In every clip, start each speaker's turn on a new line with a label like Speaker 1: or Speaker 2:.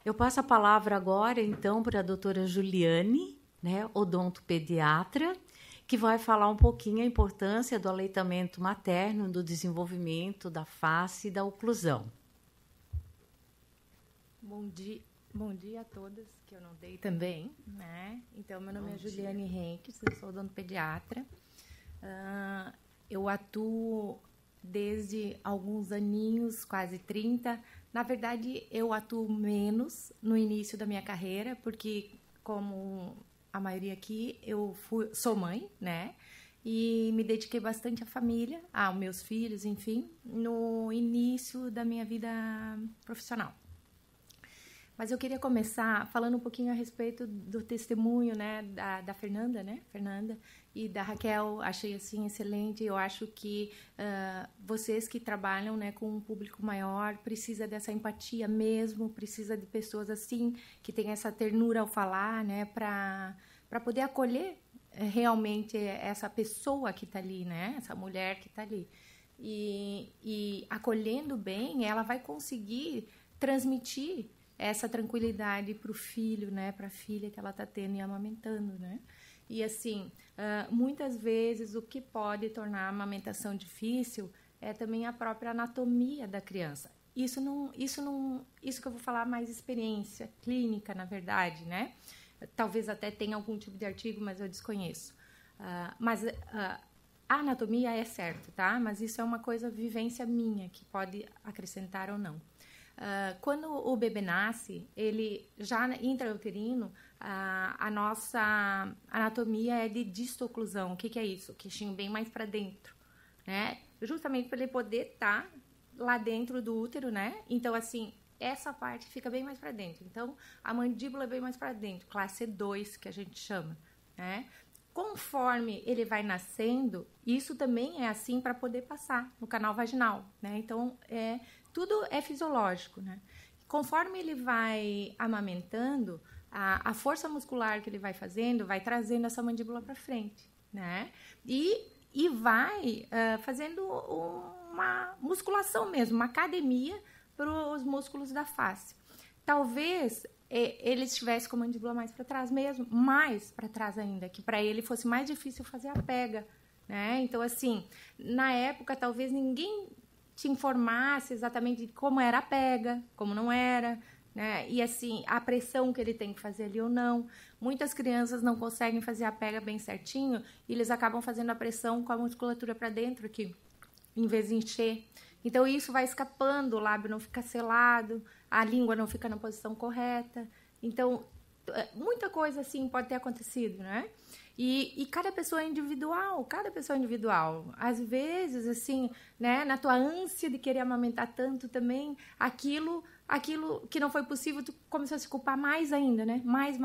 Speaker 1: Eu passo a palavra agora, então, para a doutora Juliane, né, odontopediatra, que vai falar um pouquinho a importância do aleitamento materno no desenvolvimento da face e da oclusão.
Speaker 2: Bom dia a todas, que eu não dei também, né? Então, meu nome é Juliane Henriques, eu sou odontopediatra. Eu atuo desde alguns aninhos, quase 30. Na verdade, eu atuo menos no início da minha carreira, porque, como a maioria aqui, sou mãe, né? E me dediquei bastante à família, aos meus filhos, enfim, no início da minha vida profissional. Mas eu queria começar falando um pouquinho a respeito do testemunho, né, da Fernanda, né, Fernanda, e da Raquel. Achei assim excelente. Eu acho que vocês que trabalham, né, com um público maior precisa dessa empatia mesmo, precisa de pessoas assim que têm essa ternura ao falar, né, para poder acolher realmente essa pessoa que está ali, né, essa mulher que está ali. E acolhendo bem, ela vai conseguir transmitir essa tranquilidade para o filho, né, para a filha que ela está tendo e amamentando, né? E assim, muitas vezes o que pode tornar a amamentação difícil é também a própria anatomia da criança. Isso que eu vou falar mais experiência clínica, na verdade, né? Talvez até tenha algum tipo de artigo, mas eu desconheço. Mas a anatomia é certo, tá? Mas isso é uma coisa, vivência minha, que pode acrescentar ou não. Quando o bebê nasce, ele já intrauterino, a nossa anatomia é de distoclusão. O que é isso? O queixinho bem mais para dentro, né? Justamente para ele poder estar lá dentro do útero, né? Então, assim, essa parte fica bem mais para dentro. Então, a mandíbula é bem mais para dentro, classe 2, que a gente chama, né? Conforme ele vai nascendo, isso também é assim para poder passar no canal vaginal, né? Então, tudo é fisiológico, né? Conforme ele vai amamentando, a força muscular que ele vai fazendo vai trazendo essa mandíbula para frente, né? E vai fazendo uma musculação mesmo, uma academia para os músculos da face. Talvez ele estivesse com a mandíbula mais para trás mesmo, mais para trás ainda, que para ele fosse mais difícil fazer a pega, né? Então, assim, na época, talvez ninguém te informasse exatamente de como era a pega, como não era, né? E, assim, a pressão que ele tem que fazer ali ou não. Muitas crianças não conseguem fazer a pega bem certinho e eles acabam fazendo a pressão com a musculatura para dentro aqui, em vez de encher. Então, isso vai escapando, o lábio não fica selado, a língua não fica na posição correta. Então, muita coisa assim pode ter acontecido, né? E cada pessoa é individual, Às vezes, assim, né, na tua ânsia de querer amamentar tanto também, aquilo que não foi possível, tu começou a se culpar mais ainda, né? Mais,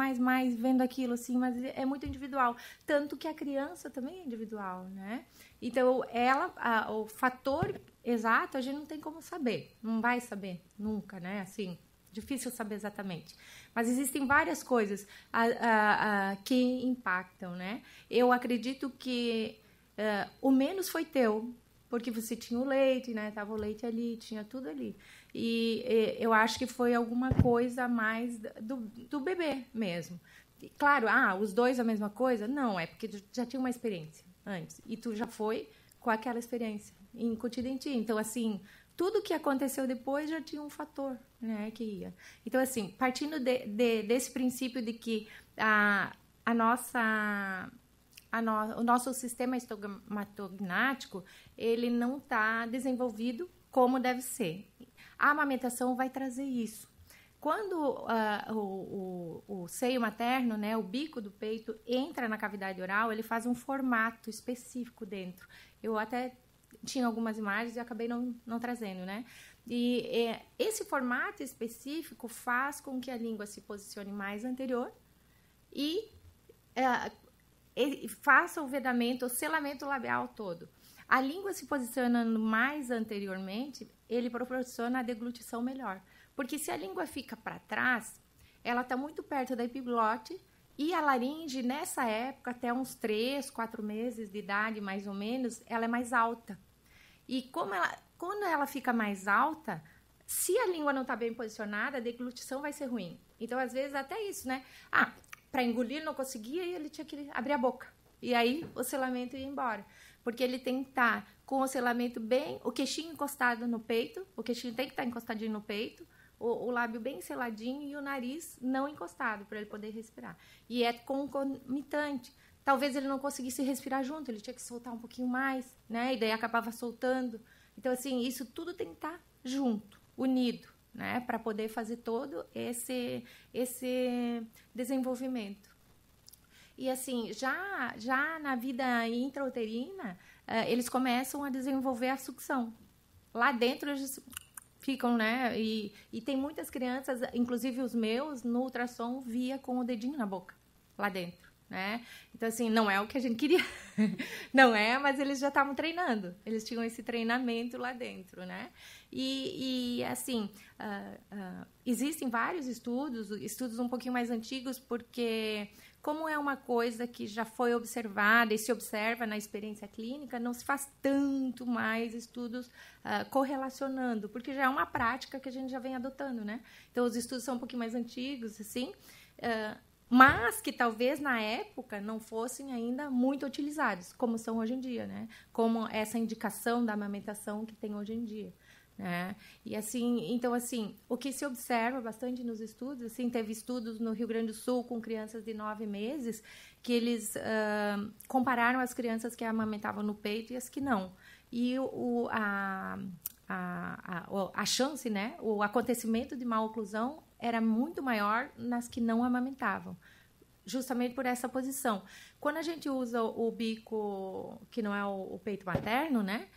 Speaker 2: vendo aquilo, assim, mas é muito individual. Tanto que a criança também é individual, né? Então, o fator exato, a gente não tem como saber. Não vai saber nunca, né? Assim, difícil saber exatamente. Mas existem várias coisas que impactam, né? Eu acredito que o menos foi teu, porque você tinha o leite, né? Tava o leite ali, tinha tudo ali. E eu acho que foi alguma coisa mais do bebê mesmo. E, claro, os dois a mesma coisa? Não, é porque tu já tinha uma experiência antes. E tu já foi com aquela experiência incutida em ti. Então, assim, tudo que aconteceu depois já tinha um fator, né, que ia. Então, assim, partindo desse princípio de que o nosso sistema estomatognático, ele não está desenvolvido como deve ser. A amamentação vai trazer isso. Quando o seio materno, né, o bico do peito, entra na cavidade oral, ele faz um formato específico dentro. Eu até tinha algumas imagens e acabei não trazendo, né? E esse formato específico faz com que a língua se posicione mais anterior e faça o vedamento, o selamento labial todo. A língua se posicionando mais anteriormente, ele proporciona a deglutição melhor. Porque se a língua fica para trás, ela está muito perto da epiglote e a laringe, nessa época, até uns 3, 4 meses de idade, mais ou menos, ela é mais alta. E quando ela fica mais alta, se a língua não está bem posicionada, a deglutição vai ser ruim. Então, às vezes, até isso, né? Para engolir, não conseguia e ele tinha que abrir a boca. E aí, o selamento ia embora. Porque ele tem que estar com o selamento bem, o queixinho encostado no peito, o queixinho tem que estar encostadinho no peito, o lábio bem seladinho e o nariz não encostado, para ele poder respirar. E é concomitante. Talvez ele não conseguisse respirar junto, ele tinha que soltar um pouquinho mais, né? E daí acabava soltando. Então, assim, isso tudo tem que estar junto, unido, né? Para poder fazer todo esse desenvolvimento. E, assim, já na vida intrauterina, eles começam a desenvolver a sucção. Lá dentro, eles ficam, né? E tem muitas crianças, inclusive os meus, no ultrassom, via com o dedinho na boca, lá dentro. Né? Então, assim, não é o que a gente queria, não é, mas eles já estavam treinando, eles tinham esse treinamento lá dentro, né? E assim, existem vários estudos um pouquinho mais antigos, porque como é uma coisa que já foi observada e se observa na experiência clínica, não se faz tanto mais estudos correlacionando, porque já é uma prática que a gente já vem adotando, né? Então, os estudos são um pouquinho mais antigos, assim, mas que talvez na época não fossem ainda muito utilizados, como são hoje em dia, né? Como essa indicação da amamentação que tem hoje em dia, né? E assim, então assim, o que se observa bastante nos estudos, assim, teve estudos no Rio Grande do Sul com crianças de 9 meses que eles compararam as crianças que amamentavam no peito e as que não. E a chance, né? O acontecimento de maloclusão era muito maior nas que não amamentavam, justamente por essa posição. Quando a gente usa o bico, que não é o peito materno, né?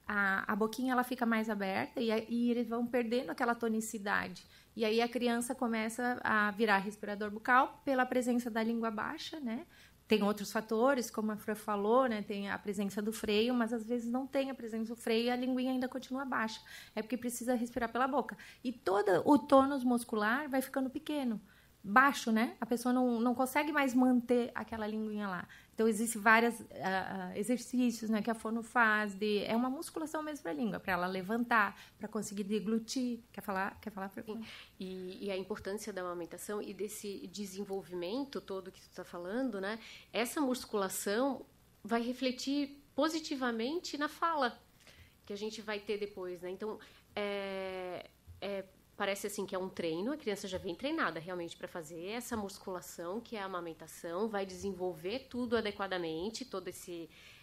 Speaker 2: A boquinha ela fica mais aberta e eles vão perdendo aquela tonicidade. E aí a criança começa a virar respirador bucal pela presença da língua baixa, né? Tem outros fatores, como a Fran falou, né? Tem a presença do freio, mas às vezes não tem a presença do freio e a linguinha ainda continua baixa. É porque precisa respirar pela boca. E todo o tônus muscular vai ficando pequeno, baixo, né? A pessoa não consegue mais manter aquela linguinha lá. Então, existem vários exercícios, né, que a fono faz. É uma musculação mesmo para a língua, para ela levantar, para conseguir deglutir. Quer falar?
Speaker 3: E a importância da amamentação e desse desenvolvimento todo que tu está falando, né? Essa musculação vai refletir positivamente na fala que a gente vai ter depois, né? Então, parece assim que é um treino, a criança já vem treinada realmente para fazer essa musculação, que é a amamentação, vai desenvolver tudo adequadamente, toda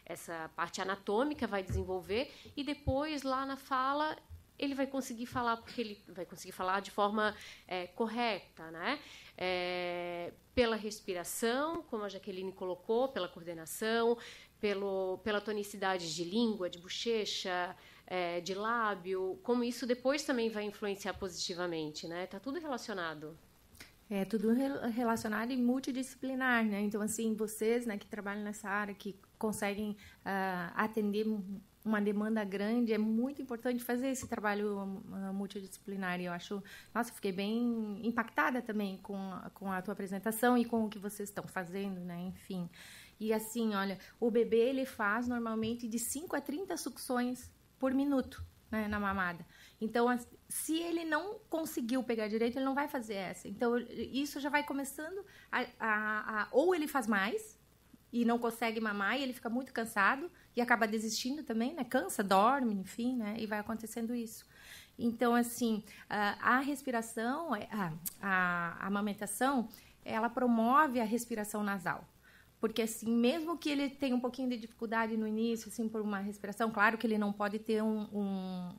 Speaker 3: essa parte anatômica vai desenvolver, e depois lá na fala ele vai conseguir falar, porque ele vai conseguir falar de forma correta, né? Pela respiração, como a Jaqueline colocou, pela coordenação, pela tonicidade de língua, de bochecha, de lábio, como isso depois também vai influenciar positivamente, né? Tá tudo relacionado.
Speaker 2: É tudo relacionado e multidisciplinar, né? Então, assim, vocês, né, que trabalham nessa área, que conseguem atender uma demanda grande, é muito importante fazer esse trabalho multidisciplinar. E eu acho, nossa, fiquei bem impactada também com a tua apresentação e com o que vocês estão fazendo, né? Enfim. E assim, olha, o bebê, ele faz normalmente de 5 a 30 sucções por minuto, né, na mamada. Então, se ele não conseguiu pegar direito, ele não vai fazer essa. Então, isso já vai começando ou ele faz mais e não consegue mamar e ele fica muito cansado e acaba desistindo também, né? Cansa, dorme, enfim, né? E vai acontecendo isso. Então, assim, a respiração, a amamentação, ela promove a respiração nasal. Porque, assim, mesmo que ele tenha um pouquinho de dificuldade no início, assim, por uma respiração, claro que ele não pode ter um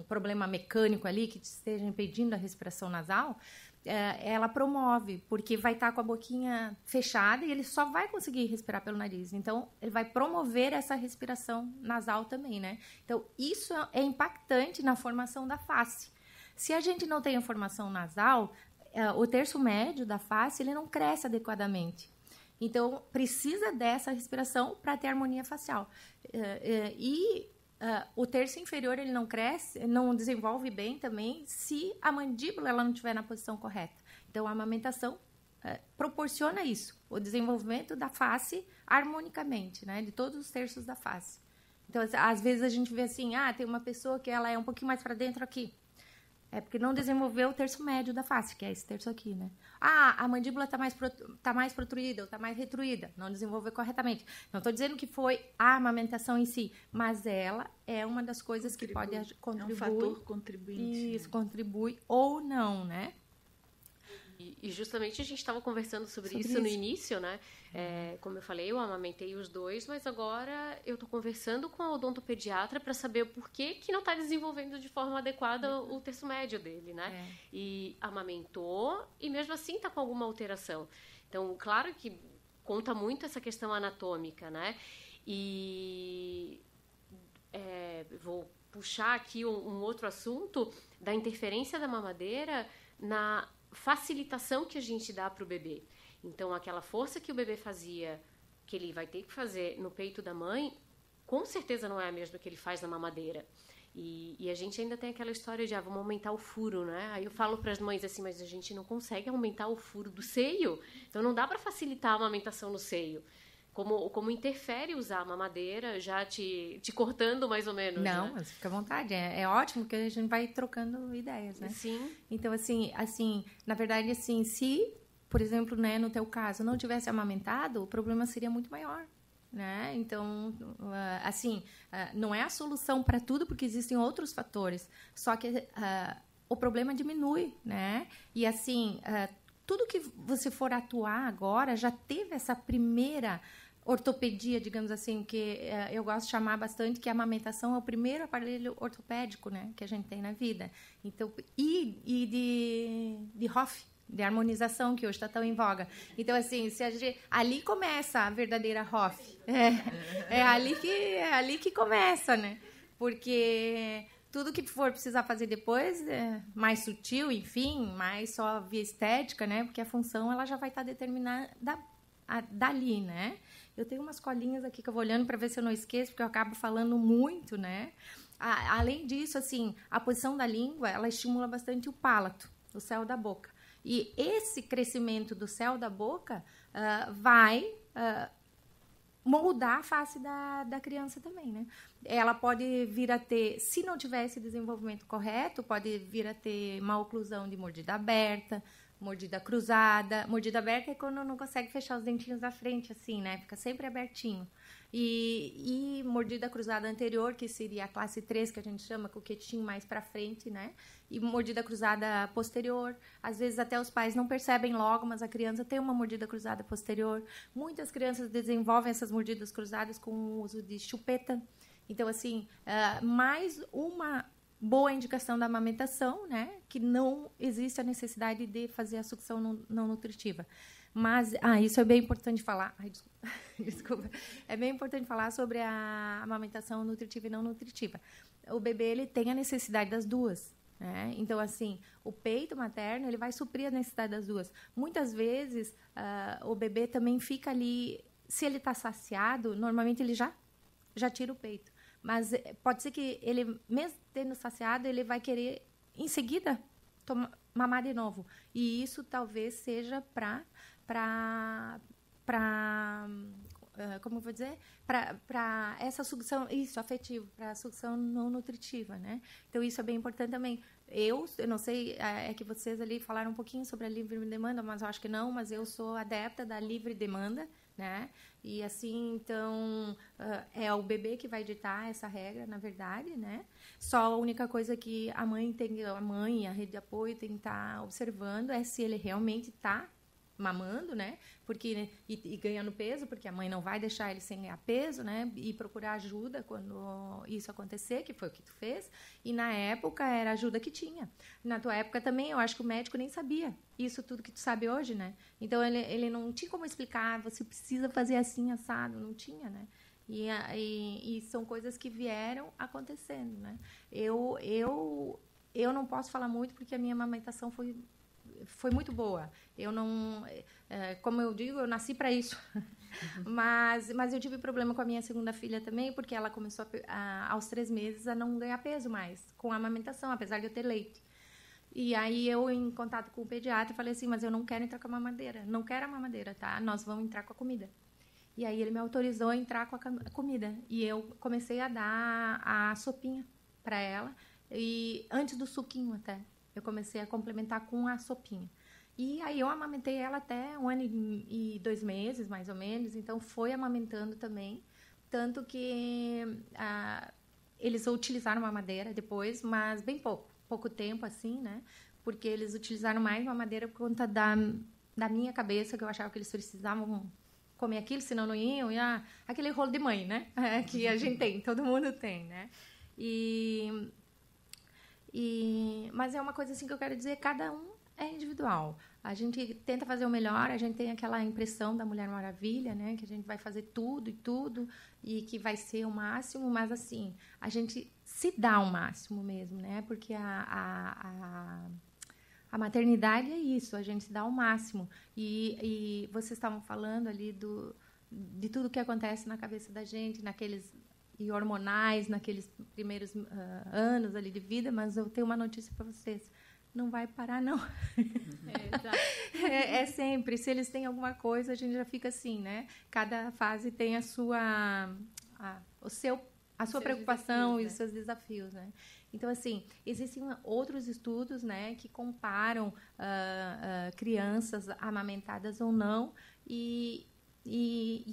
Speaker 2: problema mecânico ali que esteja impedindo a respiração nasal, ela promove, porque vai estar com a boquinha fechada e ele só vai conseguir respirar pelo nariz. Então, ele vai promover essa respiração nasal também, né? Então, isso é impactante na formação da face. Se a gente não tem a formação nasal, o terço médio da face, ele não cresce adequadamente. Então, precisa dessa respiração para ter harmonia facial. O terço inferior, ele não cresce, não desenvolve bem também, se a mandíbula ela não estiver na posição correta. Então, a amamentação proporciona isso, o desenvolvimento da face harmonicamente, né, de todos os terços da face. Então, às vezes a gente vê assim, tem uma pessoa que ela é um pouquinho mais para dentro aqui. É porque não desenvolveu o terço médio da face, que é esse terço aqui, né? Ah, a mandíbula tá mais protruída ou tá mais retruída. Não desenvolveu corretamente. Não estou dizendo que foi a amamentação em si, mas ela é uma das coisas que pode contribuir.
Speaker 4: É um fator contribuinte.
Speaker 2: Isso, contribui ou não, né?
Speaker 3: E justamente a gente estava conversando sobre isso no início, né? Como eu falei, eu amamentei os dois, mas agora eu estou conversando com a odontopediatra para saber o porquê que não está desenvolvendo de forma adequada o terço médio dele, né? E amamentou e mesmo assim está com alguma alteração. Então, claro que conta muito essa questão anatômica, né? E vou puxar aqui um outro assunto da interferência da mamadeira na facilitação que a gente dá para o bebê. Então, aquela força que o bebê fazia, que ele vai ter que fazer no peito da mãe, com certeza não é a mesma que ele faz na mamadeira. E a gente ainda tem aquela história de, vamos aumentar o furo, né? Aí eu falo para as mães assim, mas a gente não consegue aumentar o furo do seio. Então, não dá para facilitar a amamentação no seio. Como interfere usar a mamadeira, já te cortando mais ou menos,
Speaker 2: Não,
Speaker 3: né?
Speaker 2: mas fica à vontade. É ótimo que a gente vai trocando ideias, né?
Speaker 3: Sim.
Speaker 2: Então, assim, na verdade, assim, se, por exemplo, né, no teu caso, não tivesse amamentado, o problema seria muito maior, né? Então, não é a solução para tudo, porque existem outros fatores. Só que o problema diminui, né? E, assim, tudo que você for atuar agora já teve essa primeira ortopedia, digamos assim, que eu gosto de chamar bastante, que a amamentação é o primeiro aparelho ortopédico, né, que a gente tem na vida. Então, e de Hoff, de harmonização, que hoje está tão em voga. Então, assim, ali começa a verdadeira Hoff. É ali que começa, né? Porque tudo que for precisar fazer depois é mais sutil, enfim, mais só via estética, né? Porque a função ela já vai estar determinada dali, né? Eu tenho umas colinhas aqui que eu vou olhando para ver se eu não esqueço, porque eu acabo falando muito, né? Além disso, assim, a posição da língua, ela estimula bastante o palato, o céu da boca. E esse crescimento do céu da boca vai moldar a face da criança também, né? Ela pode vir a ter, se não tiver esse desenvolvimento correto, pode vir a ter má oclusão de mordida aberta, mordida cruzada. Mordida aberta é quando não consegue fechar os dentinhos da frente, assim, né? Fica sempre abertinho. E mordida cruzada anterior, que seria a classe 3, que a gente chama, com o quietinho mais para frente, né? E mordida cruzada posterior. Às vezes até os pais não percebem logo, mas a criança tem uma mordida cruzada posterior. Muitas crianças desenvolvem essas mordidas cruzadas com o uso de chupeta. Então, assim, mais uma boa indicação da amamentação, né? Que não existe a necessidade de fazer a sucção não nutritiva. Mas, isso é bem importante falar. Desculpa. É bem importante falar sobre a amamentação nutritiva e não nutritiva. O bebê, ele tem a necessidade das duas, né? Então, assim, o peito materno, ele vai suprir a necessidade das duas. Muitas vezes, o bebê também fica ali, se ele está saciado, normalmente ele já tira o peito. Mas pode ser que ele, mesmo tendo saciado, ele vai querer, em seguida, mamar de novo. E isso talvez seja para como eu vou dizer? Para essa sucção, isso, afetivo, para a sucção não nutritiva, né? Então, isso é bem importante também. Eu não sei, é que vocês ali falaram um pouquinho sobre a livre demanda, mas eu acho que não, mas eu sou adepta da livre demanda, né? E assim, então, é o bebê que vai ditar essa regra, na verdade, né? Só a única coisa que a mãe e a rede de apoio tem que estar observando é se ele realmente está mamando, né? Porque e ganhando peso, porque a mãe não vai deixar ele sem ganhar peso, né? E procurar ajuda quando isso acontecer, que foi o que tu fez. E na época era a ajuda que tinha. Na tua época também, eu acho que o médico nem sabia isso tudo que tu sabe hoje, né? Então ele não tinha como explicar, você precisa fazer assim, assado, não tinha, né? E são coisas que vieram acontecendo, né? Eu não posso falar muito porque a minha amamentação foi muito boa. Eu não, como eu digo, eu nasci para isso. mas eu tive problema com a minha segunda filha também, porque ela começou aos 3 meses a não ganhar peso mais com a amamentação, apesar de eu ter leite. E aí eu, em contato com o pediatra, falei assim, mas eu não quero entrar com a mamadeira. Não quero a mamadeira, tá? Nós vamos entrar com a comida. E aí ele me autorizou a entrar com a comida. E eu comecei a dar a sopinha para ela, e antes do suquinho até. eu comecei a complementar com a sopinha. E aí eu amamentei ela até 1 ano e 2 meses, mais ou menos. Então, foi amamentando também. Tanto que eles utilizaram mamadeira depois, mas bem pouco tempo, assim, né? Porque eles utilizaram mais mamadeira por conta da minha cabeça, que eu achava que eles precisavam comer aquilo, senão não iam. E aquele rolo de mãe, né? Que a gente tem, todo mundo tem, né? Mas é uma coisa assim que eu quero dizer, cada um é individual. A gente tenta fazer o melhor, a gente tem aquela impressão da Mulher Maravilha, né? Que a gente vai fazer tudo e que vai ser o máximo, mas assim, a gente se dá o máximo mesmo, né? Porque a maternidade é isso, a gente se dá o máximo. E vocês estavam falando ali de tudo que acontece na cabeça da gente, e hormonais, naqueles primeiros anos ali de vida, mas eu tenho uma notícia para vocês. Não vai parar, não. É sempre. Se eles têm alguma coisa, a gente já fica assim, né? Cada fase tem a sua preocupação e os seus desafios, né? Então, assim, existem outros estudos, né, que comparam crianças amamentadas ou não e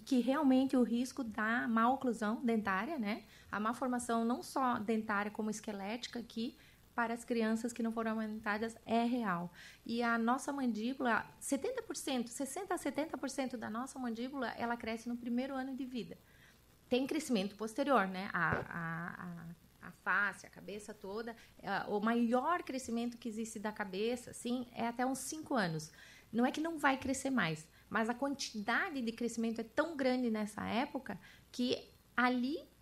Speaker 2: que realmente o risco da má oclusão dentária, né? A má formação não só dentária como esquelética aqui, para as crianças que não foram amamentadas é real. E a nossa mandíbula, 60% a 70% da nossa mandíbula, ela cresce no primeiro ano de vida. Tem crescimento posterior, né? A face, a cabeça toda. O maior crescimento que existe da cabeça, assim, é até uns 5 anos. Não é que não vai crescer mais, mas a quantidade de crescimento é tão grande nessa época que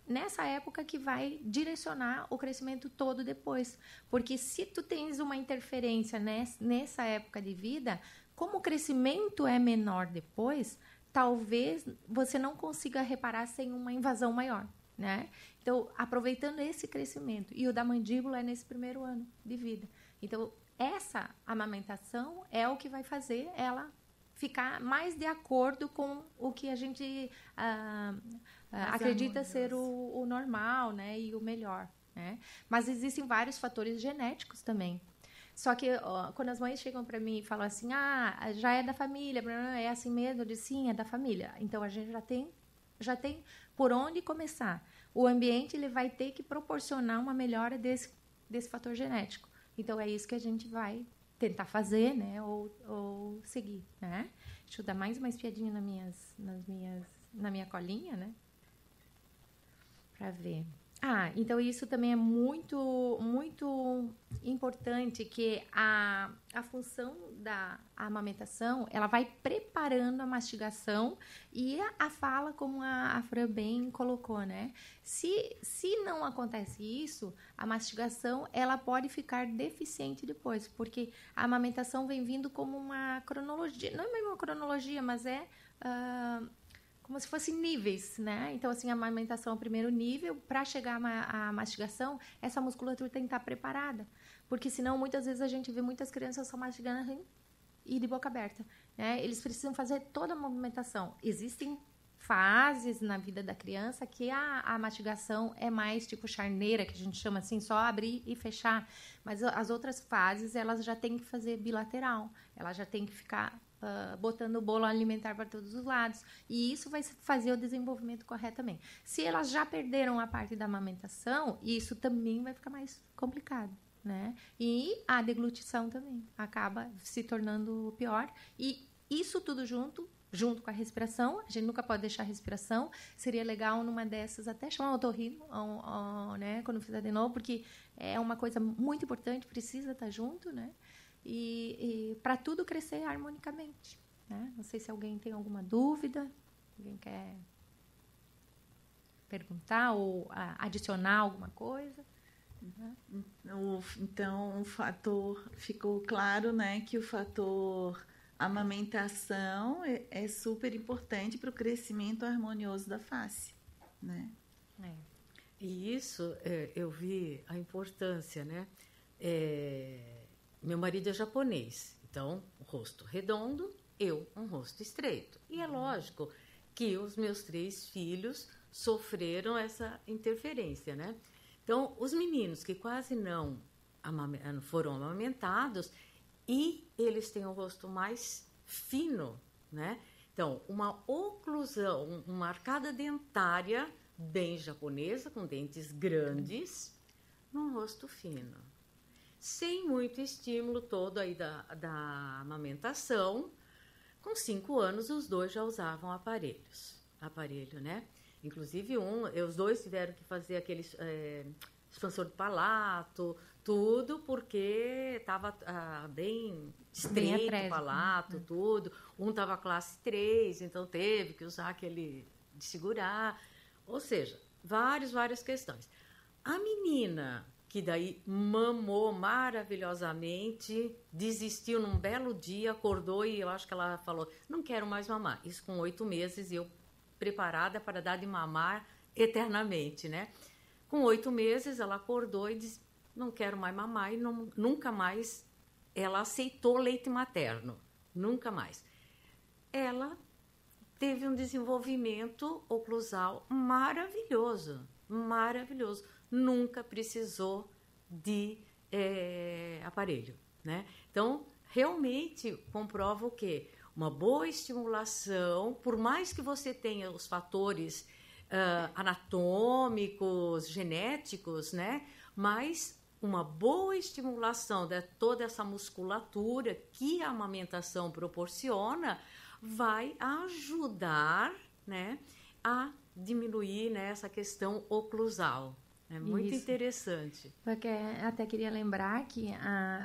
Speaker 2: nessa época que vai direcionar o crescimento todo depois. Porque se tu tens uma interferência nessa época de vida, como o crescimento é menor depois, talvez você não consiga reparar sem uma invasão maior, né? Então, aproveitando esse crescimento, e o da mandíbula é nesse primeiro ano de vida. Então, essa amamentação é o que vai fazer ela ficar mais de acordo com o que a gente acredita ser o normal, né? E o melhor, né? Mas existem vários fatores genéticos também. Só que quando as mães chegam para mim e falam assim, já é da família, é assim mesmo, eu disse, sim, é da família. Então, a gente já tem por onde começar. O ambiente ele vai ter que proporcionar uma melhora desse fator genético. Então, é isso que a gente vai tentar fazer, né? Ou seguir, né? Deixa eu dar mais uma espiadinha na minha colinha, né? Para ver. Então isso também é muito, muito importante, que a função da amamentação, ela vai preparando a mastigação e a fala, como a Fran bem colocou, né? Se não acontece isso, a mastigação, ela pode ficar deficiente depois, porque a amamentação vem vindo como uma cronologia, não é mesmo uma cronologia, mas é... como se fossem níveis, né? Então, assim, a amamentação é o primeiro nível. Para chegar à mastigação, essa musculatura tem que estar preparada. Porque, senão, muitas vezes a gente vê muitas crianças só mastigando e de boca aberta, né? Eles precisam fazer toda a movimentação. Existem fases na vida da criança que a mastigação é mais tipo charneira, que a gente chama assim, só abrir e fechar. Mas as outras fases, elas já têm que fazer bilateral. Elas já têm que ficar... botando o bolo alimentar para todos os lados. E isso vai fazer o desenvolvimento corretamente. Se elas já perderam a parte da amamentação, isso também vai ficar mais complicado, né? E a deglutição também acaba se tornando pior. E isso tudo junto com a respiração. A gente nunca pode deixar a respiração. Seria legal numa dessas até chamar o otorrino, né? Quando fizer de novo, porque é uma coisa muito importante, precisa estar junto, né? E para tudo crescer harmonicamente, né? Não sei se alguém tem alguma dúvida, alguém quer perguntar ou adicionar alguma coisa.
Speaker 4: Então, o fator ficou claro, né, que o fator amamentação é super importante para o crescimento harmonioso da face, né?
Speaker 1: E isso, eu vi a importância, né? Meu marido é japonês, então, um rosto redondo, eu, um rosto estreito. E é lógico que os meus 3 filhos sofreram essa interferência, né? Então, os meninos que quase não foram amamentados e eles têm o rosto mais fino, né? Então, uma oclusão, uma arcada dentária bem japonesa, com dentes grandes, num rosto fino. Sem muito estímulo todo aí da amamentação. Com 5 anos, os dois já usavam aparelho, né? Inclusive, os dois tiveram que fazer aquele expansor do palato, tudo, porque estava bem estreito o palato, tudo. Um estava classe 3, então teve que usar aquele de segurar. Ou seja, várias questões. A menina, que daí mamou maravilhosamente, desistiu num belo dia, acordou e eu acho que ela falou, não quero mais mamar. Isso com 8 meses e eu preparada para dar de mamar eternamente, né? Com 8 meses ela acordou e disse, não quero mais mamar e nunca mais ela aceitou leite materno, nunca mais. Ela teve um desenvolvimento oclusal maravilhoso, nunca precisou de aparelho, né? Então, realmente comprova o quê? Uma boa estimulação, por mais que você tenha os fatores anatômicos, genéticos, né? Mas uma boa estimulação de toda essa musculatura que a amamentação proporciona vai ajudar, né, a diminuir, né, essa questão oclusal. É muito interessante.
Speaker 2: Porque até queria lembrar que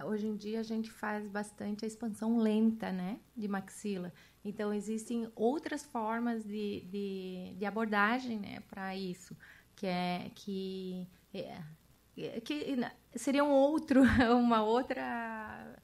Speaker 2: hoje em dia a gente faz bastante a expansão lenta, né, de maxila. Então, existem outras formas de abordagem, né, para isso, que seria uma outra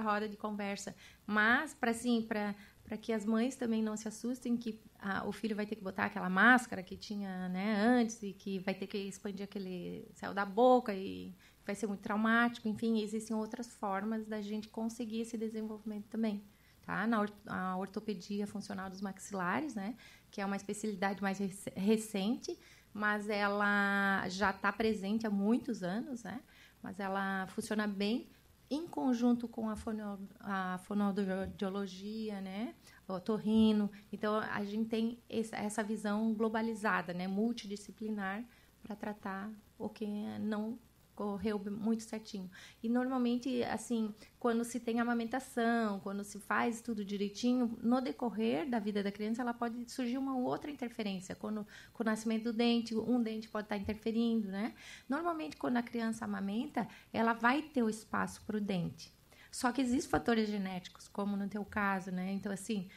Speaker 2: roda de conversa. Mas, para que as mães também não se assustem que o filho vai ter que botar aquela máscara que tinha, né, antes e que vai ter que expandir aquele céu da boca e vai ser muito traumático. Enfim, existem outras formas da gente conseguir esse desenvolvimento também. Tá? A ortopedia funcional dos maxilares, né, que é uma especialidade mais recente, mas ela já está presente há muitos anos, né, mas ela funciona bem em conjunto com a fonoaudiologia, né, o otorrino. Então, a gente tem essa visão globalizada, né, multidisciplinar, para tratar o que não correu muito certinho. E, normalmente, assim, quando se tem amamentação, quando se faz tudo direitinho, no decorrer da vida da criança, ela pode surgir uma outra interferência. Com o nascimento do dente, um dente pode estar interferindo, né? Normalmente, quando a criança amamenta, ela vai ter o espaço para o dente. Só que existem fatores genéticos, como no teu caso, né? Então, assim,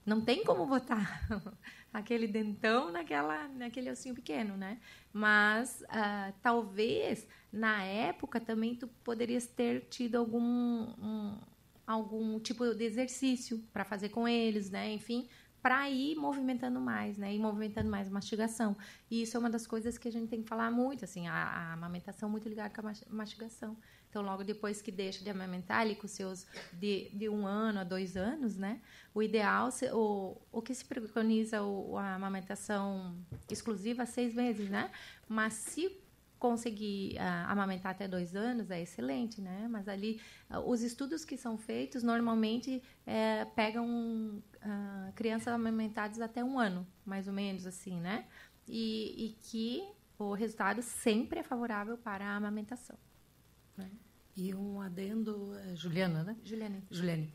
Speaker 2: não tem como botar aquele dentão naquele ossinho pequeno, né? Mas, talvez, na época, também tu poderias ter tido algum tipo de exercício para fazer com eles, né? Enfim, para ir movimentando mais, né? E movimentando mais a mastigação. E isso é uma das coisas que a gente tem que falar muito, assim, a amamentação muito ligada com a mastigação. Então, logo depois que deixa de amamentar, ali com seus de 1 ano a 2 anos, né? O ideal, o que se preconiza a amamentação exclusiva 6 meses, né? Mas se conseguir amamentar até 2 anos, é excelente, né? Mas ali, os estudos que são feitos, normalmente, pegam crianças amamentadas até 1 ano, mais ou menos, assim, né? E que o resultado sempre é favorável para a amamentação.
Speaker 5: E um adendo, Juliana, né?
Speaker 2: Juliane.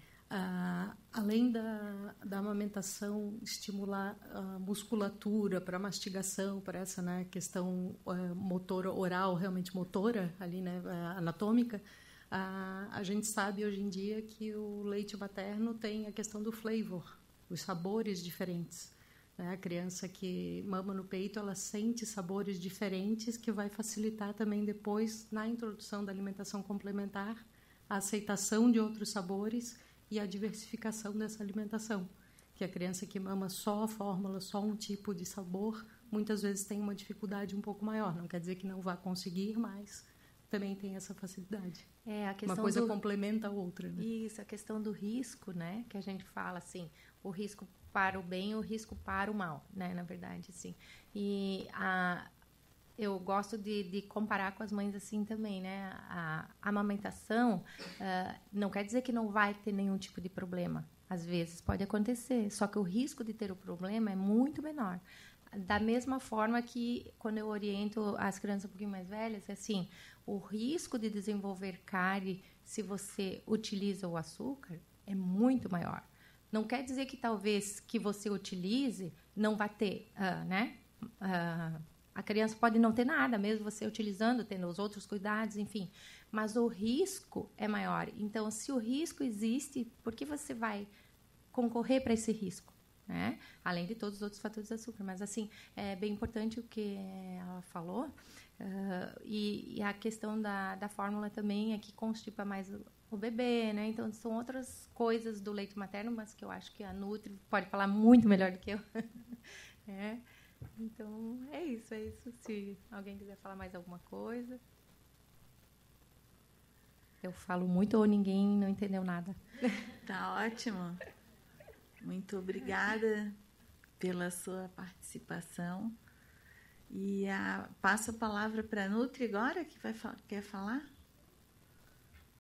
Speaker 5: Além da amamentação estimular a musculatura para mastigação, para essa, né, questão motora oral, realmente motora, ali, né, anatômica, a gente sabe hoje em dia que o leite materno tem a questão do flavor, os sabores diferentes. A criança que mama no peito, ela sente sabores diferentes, que vai facilitar também depois, na introdução da alimentação complementar, a aceitação de outros sabores e a diversificação dessa alimentação. Que a criança que mama só a fórmula, só um tipo de sabor, muitas vezes tem uma dificuldade um pouco maior. Não quer dizer que não vá conseguir, mas também tem essa facilidade. Uma coisa complementa a outra, né?
Speaker 2: Isso, a questão do risco, né? Que a gente fala assim, o risco para o bem e o risco para o mal, né? Na verdade, assim. E eu gosto de comparar com as mães assim também, né? A amamentação não quer dizer que não vai ter nenhum tipo de problema. Às vezes pode acontecer, só que o risco de ter o problema é muito menor. Da mesma forma que quando eu oriento as crianças um pouquinho mais velhas, é assim, o risco de desenvolver cárie se você utiliza o açúcar é muito maior. Não quer dizer que talvez que você utilize não vai ter, né? A criança pode não ter nada, mesmo você utilizando, tendo os outros cuidados, enfim. Mas o risco é maior. Então, se o risco existe, por que você vai concorrer para esse risco? Né? Além de todos os outros fatores de açúcar. Mas, assim, é bem importante o que ela falou. E a questão da fórmula também é que constipa mais o bebê, né? Então, são outras coisas do leite materno, mas que eu acho que a Nutri pode falar muito melhor do que eu. Então, é isso. Se alguém quiser falar mais alguma coisa. Eu falo muito ou ninguém não entendeu nada.
Speaker 4: Tá ótimo. Muito obrigada pela sua participação. E passo a palavra para a Nutri agora, que quer falar.